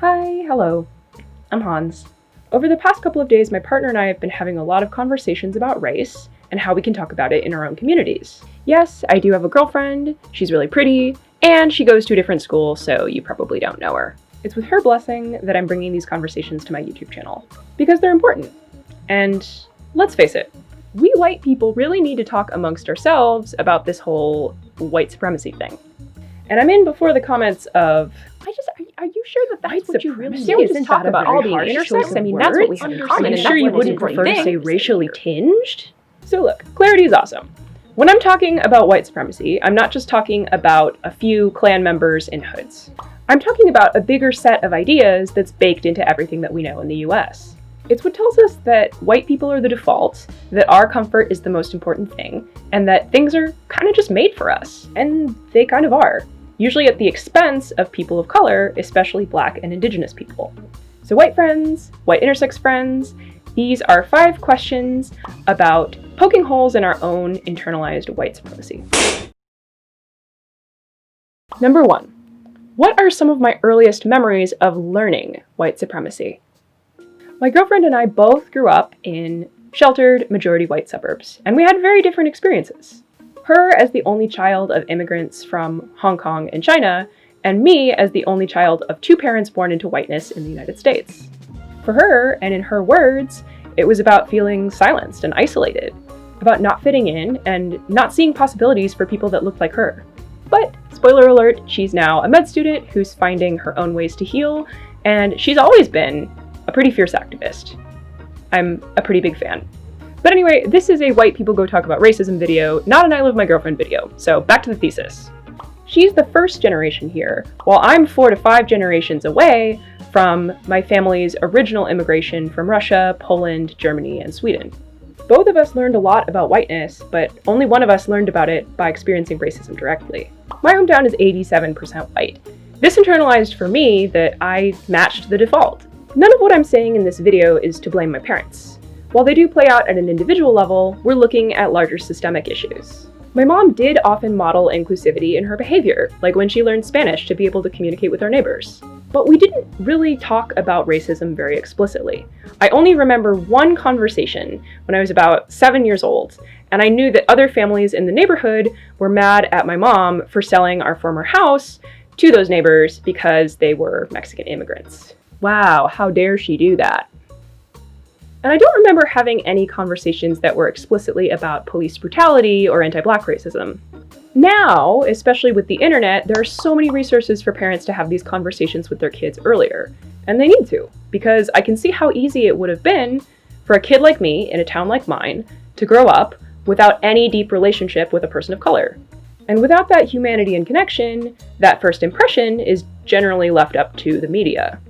Hi, hello. I'm Hans. Over the past couple of days, my partner and I have been having a lot of conversations about race and how we can talk about it in our own communities. Yes, I do have a girlfriend, she's really pretty, and she goes to a different school, so you probably don't know her. It's with her blessing that I'm bringing these conversations to my YouTube channel, because they're important. And let's face it, we white people really need to talk amongst ourselves about this whole white supremacy thing. And I'm in before the comments of, are you sure that that's what you really need? Isn't talk about all being intersex? I mean, that's what we have in common. And sure you wouldn't prefer to say racially tinged? So look, clarity is awesome. When I'm talking about white supremacy, I'm not just talking about a few Klan members in hoods. I'm talking about a bigger set of ideas that's baked into everything that we know in the US. It's what tells us that white people are the default, that our comfort is the most important thing, and that things are kind of just made for us. And they kind of are. Usually at the expense of people of color, especially Black and Indigenous people. So white friends, white intersex friends, these are 5 questions about poking holes in our own internalized white supremacy. Number 1, what are some of my earliest memories of learning white supremacy? My girlfriend and I both grew up in sheltered, majority white suburbs, and we had very different experiences. Her as the only child of immigrants from Hong Kong and China, and me as the only child of 2 parents born into whiteness in the United States. For her, and in her words, it was about feeling silenced and isolated, about not fitting in and not seeing possibilities for people that looked like her. But, spoiler alert, she's now a med student who's finding her own ways to heal, and she's always been a pretty fierce activist. I'm a pretty big fan. But anyway, this is a white people go talk about racism video, not an I love my girlfriend video. So back to the thesis. She's the first generation here, while I'm 4 to 5 generations away from my family's original immigration from Russia, Poland, Germany, and Sweden. Both of us learned a lot about whiteness, but only one of us learned about it by experiencing racism directly. My hometown is 87% white. This internalized for me that I matched the default. None of what I'm saying in this video is to blame my parents. While they do play out at an individual level, we're looking at larger systemic issues. My mom did often model inclusivity in her behavior, like when she learned Spanish to be able to communicate with our neighbors. But we didn't really talk about racism very explicitly. I only remember one conversation when I was about 7 years old, and I knew that other families in the neighborhood were mad at my mom for selling our former house to those neighbors because they were Mexican immigrants. Wow, how dare she do that? And I don't remember having any conversations that were explicitly about police brutality or anti-Black racism. Now, especially with the internet, there are so many resources for parents to have these conversations with their kids earlier. And they need to, because I can see how easy it would have been for a kid like me in a town like mine to grow up without any deep relationship with a person of color. And without that humanity and connection, that first impression is generally left up to the media.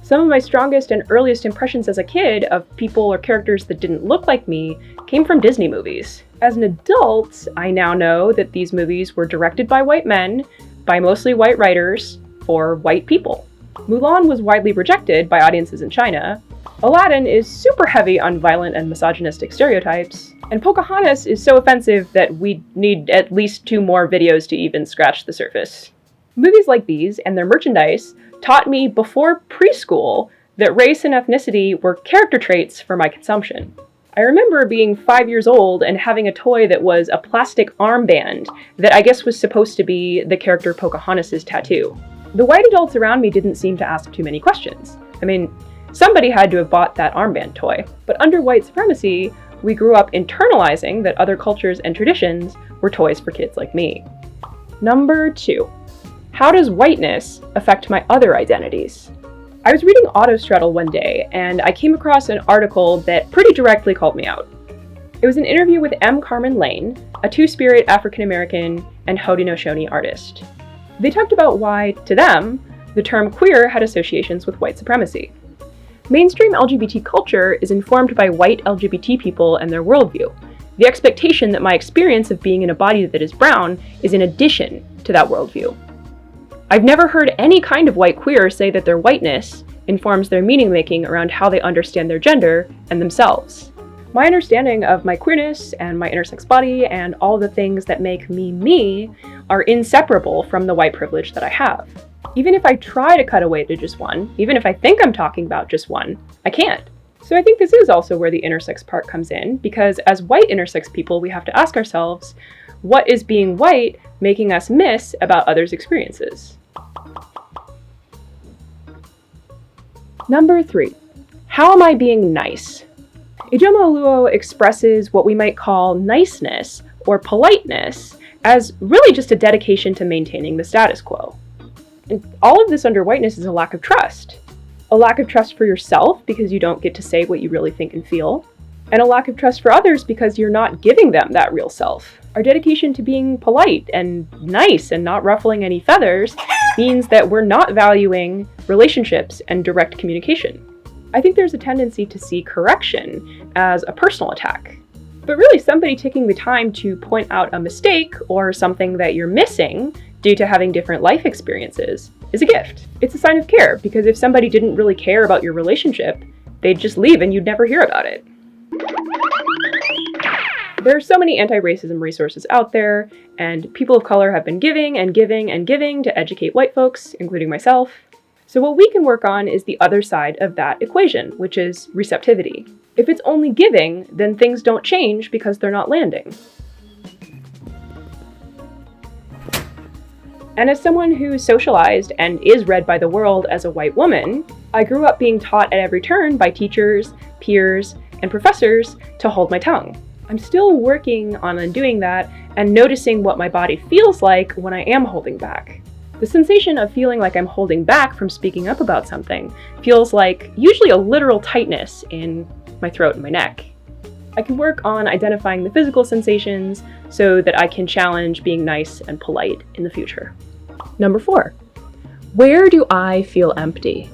Some of my strongest and earliest impressions as a kid of people or characters that didn't look like me came from Disney movies. As an adult, I now know that these movies were directed by white men, by mostly white writers, for white people. Mulan was widely rejected by audiences in China. Aladdin is super heavy on violent and misogynistic stereotypes. And Pocahontas is so offensive that we need at least 2 more videos to even scratch the surface. Movies like these and their merchandise taught me before preschool that race and ethnicity were character traits for my consumption. I remember being 5 years old and having a toy that was a plastic armband that I guess was supposed to be the character Pocahontas' tattoo. The white adults around me didn't seem to ask too many questions. I mean, somebody had to have bought that armband toy. But under white supremacy, we grew up internalizing that other cultures and traditions were toys for kids like me. Number 2. How does whiteness affect my other identities? I was reading Autostraddle one day, and I came across an article that pretty directly called me out. It was an interview with M. Carmen Lane, a Two-Spirit African-American and Haudenosaunee artist. They talked about why, to them, the term queer had associations with white supremacy. Mainstream LGBT culture is informed by white LGBT people and their worldview. The expectation that my experience of being in a body that is brown is in addition to that worldview. I've never heard any kind of white queer say that their whiteness informs their meaning-making around how they understand their gender and themselves. My understanding of my queerness and my intersex body and all the things that make me me are inseparable from the white privilege that I have. Even if I try to cut away to just one, even if I think I'm talking about just one, I can't. So I think this is also where the intersex part comes in, because as white intersex people, we have to ask ourselves, what is being white making us miss about others' experiences? Number 3, how am I being nice? Ijeoma Oluo expresses what we might call niceness or politeness as really just a dedication to maintaining the status quo. And all of this under whiteness is a lack of trust. A lack of trust for yourself because you don't get to say what you really think and feel, and a lack of trust for others because you're not giving them that real self. Our dedication to being polite and nice and not ruffling any feathers means that we're not valuing relationships and direct communication. I think there's a tendency to see correction as a personal attack. But really, somebody taking the time to point out a mistake or something that you're missing due to having different life experiences is a gift. It's a sign of care, because if somebody didn't really care about your relationship, they'd just leave and you'd never hear about it. There are so many anti-racism resources out there, and people of color have been giving and giving and giving to educate white folks, including myself. So what we can work on is the other side of that equation, which is receptivity. If it's only giving, then things don't change because they're not landing. And as someone who's socialized and is read by the world as a white woman, I grew up being taught at every turn by teachers, peers, and professors to hold my tongue. I'm still working on undoing that and noticing what my body feels like when I am holding back. The sensation of feeling like I'm holding back from speaking up about something feels like usually a literal tightness in my throat and my neck. I can work on identifying the physical sensations so that I can challenge being nice and polite in the future. Number 4, where do I feel empty?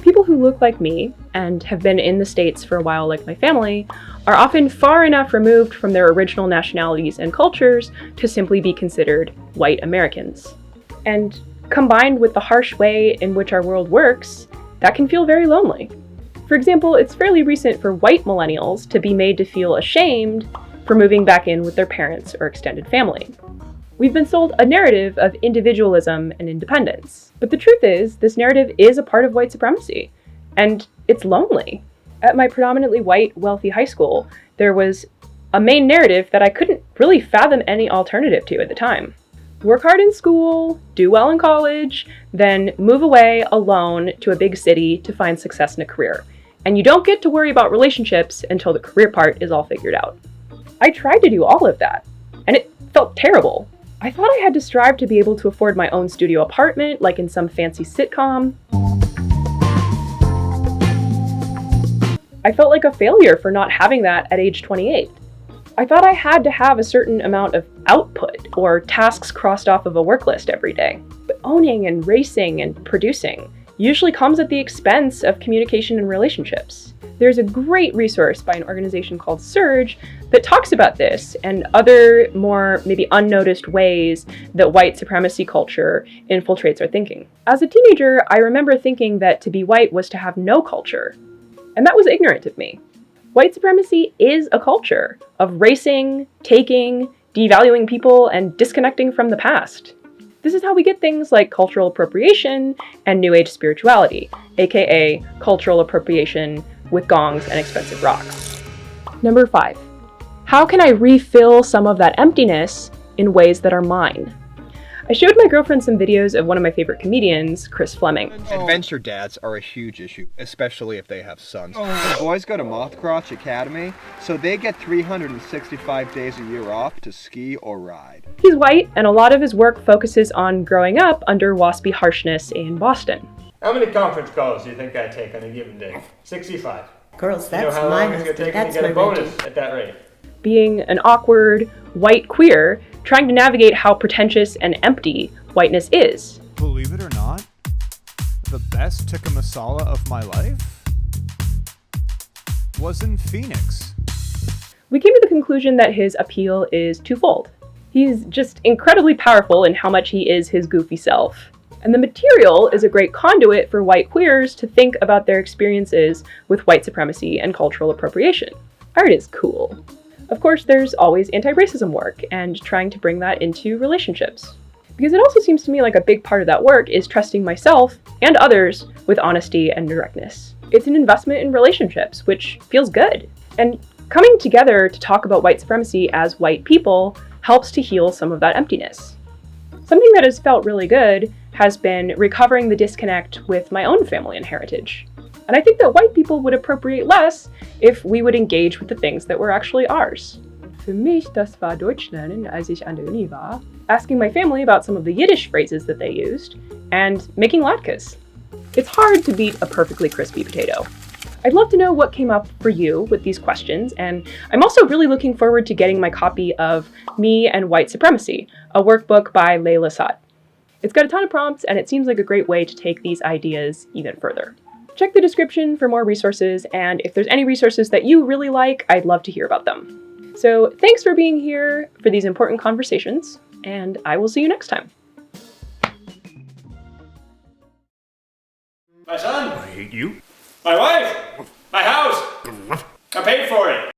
People who look like me and have been in the States for a while like my family are often far enough removed from their original nationalities and cultures to simply be considered white Americans. And combined with the harsh way in which our world works, that can feel very lonely. For example, it's fairly recent for white millennials to be made to feel ashamed for moving back in with their parents or extended family. We've been sold a narrative of individualism and independence. But the truth is, this narrative is a part of white supremacy, and it's lonely. At my predominantly white, wealthy high school, there was a main narrative that I couldn't really fathom any alternative to at the time. Work hard in school, do well in college, then move away alone to a big city to find success in a career. And you don't get to worry about relationships until the career part is all figured out. I tried to do all of that, and it felt terrible. I thought I had to strive to be able to afford my own studio apartment, like in some fancy sitcom. I felt like a failure for not having that at age 28. I thought I had to have a certain amount of output or tasks crossed off of a work list every day. But owning and racing and producing usually comes at the expense of communication and relationships. There's a great resource by an organization called Surge that talks about this and other more maybe unnoticed ways that white supremacy culture infiltrates our thinking. As a teenager, I remember thinking that to be white was to have no culture. And that was ignorant of me. White supremacy is a culture of racing, taking, devaluing people, and disconnecting from the past. This is how we get things like cultural appropriation and New Age spirituality, aka cultural appropriation with gongs and expensive rocks. Number 5, how can I refill some of that emptiness in ways that are mine? I showed my girlfriend some videos of one of my favorite comedians, Chris Fleming. Adventure dads are a huge issue, especially if they have sons. The boys go to Mothcrotch Academy, so they get 365 days a year off to ski or ride. He's white, and a lot of his work focuses on growing up under waspy harshness in Boston. How many conference calls do you think I take on a given day? 65. Girls, that's you know how long it's going to take me to get a bonus at that rate? Being an awkward, white queer, trying to navigate how pretentious and empty whiteness is. Believe it or not, the best tikka masala of my life was in Phoenix. We came to the conclusion that his appeal is twofold. He's just incredibly powerful in how much he is his goofy self. And the material is a great conduit for white queers to think about their experiences with white supremacy and cultural appropriation. Art is cool. Of course, there's always anti-racism work and trying to bring that into relationships. Because it also seems to me like a big part of that work is trusting myself and others with honesty and directness. It's an investment in relationships, which feels good. And coming together to talk about white supremacy as white people helps to heal some of that emptiness. Something that has felt really good has been recovering the disconnect with my own family and heritage. And I think that white people would appropriate less if we would engage with the things that were actually ours. Für mich, das war Deutsch lernen, als ich an der Uni war, asking my family about some of the Yiddish phrases that they used, and making latkes. It's hard to beat a perfectly crispy potato. I'd love to know what came up for you with these questions, and I'm also really looking forward to getting my copy of Me and White Supremacy, a workbook by Layla Saad. It's got a ton of prompts, and it seems like a great way to take these ideas even further. Check the description for more resources, and if there's any resources that you really like, I'd love to hear about them. So thanks for being here for these important conversations, and I will see you next time. My son, I hate you. my wife, my house. I paid for it.